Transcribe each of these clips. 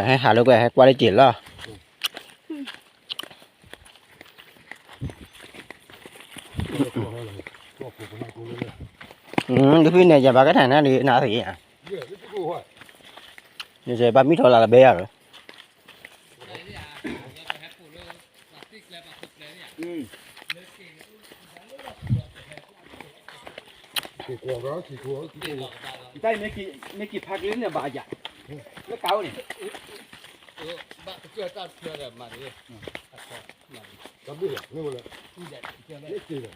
ให้หาลูกไปให้กว่าได้จิตแล้วดูพี่เนี่ยจะบ้าcái thằng này đi nào thì à như vậy ba mít thôi là bé rồi tay mấy kỳ phạt lớn là bà già nó cao này bạn chưa ta chưa là mà đi làm biết được luôn rồi cái gì này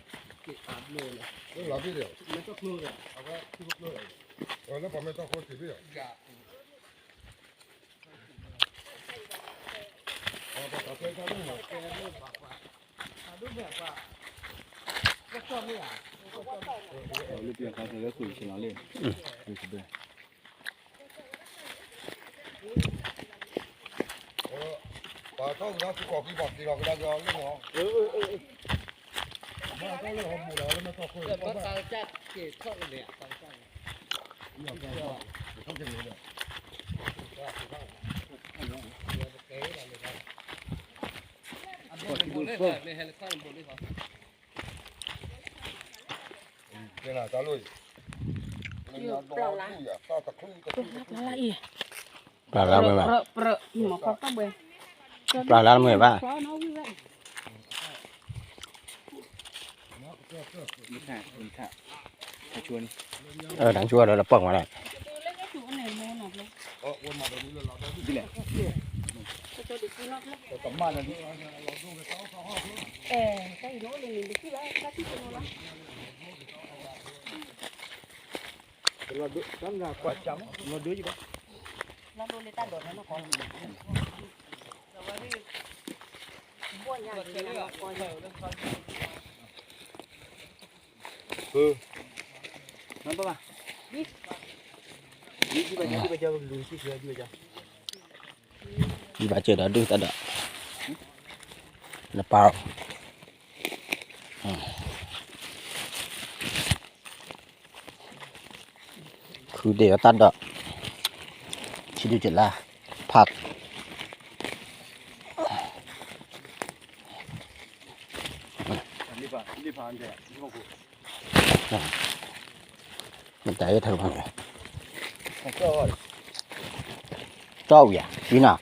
cái áp luôn này nó làm biết được nó tóc luôn rồiเอาไว้ที่พวกเลยแล้วผมไม่ต้องคนสิbiết đượcเอาไปตัดไปทำนู่นแกนู่นบักว่าดูแบบว่าก็ชอบนี่อ่ะลูกเปียกเขาจะคุยชิลล์เล่นคุยสิเบ้ปลาเข้าแล้วกรอบที่บอกที่เราก็ได้ยอมเรื่องของมาเข้าเรื่องของหมูแล้วไม่ต้องคุยปลาตาจัดเกศเข้าเลยอ่ะตาจัดอย่างเดียวเข้าใจเลยcái nào ta luiปลาล้างมือป่ะปลาล้างมือป่ะดังชัวร์เราป้องมาแล้วเราดูตั้งแต่กว่าจังเราดูอยู่ปะเราดูในตาโดดให้มาก่อนแต่ว่านี่บ้วนยากเลยนะก่อนนั่นปะนี่ที่ไปเจอลุยที่เชื่อที่ไปเจอที่ไปเจอเดือดตัดอ่ะแล้วเปล่าคือเดี๋ยวตัดดอกชิดูจุดละผักมันใจเธอพังเจ้าอย่าพี่น่ะ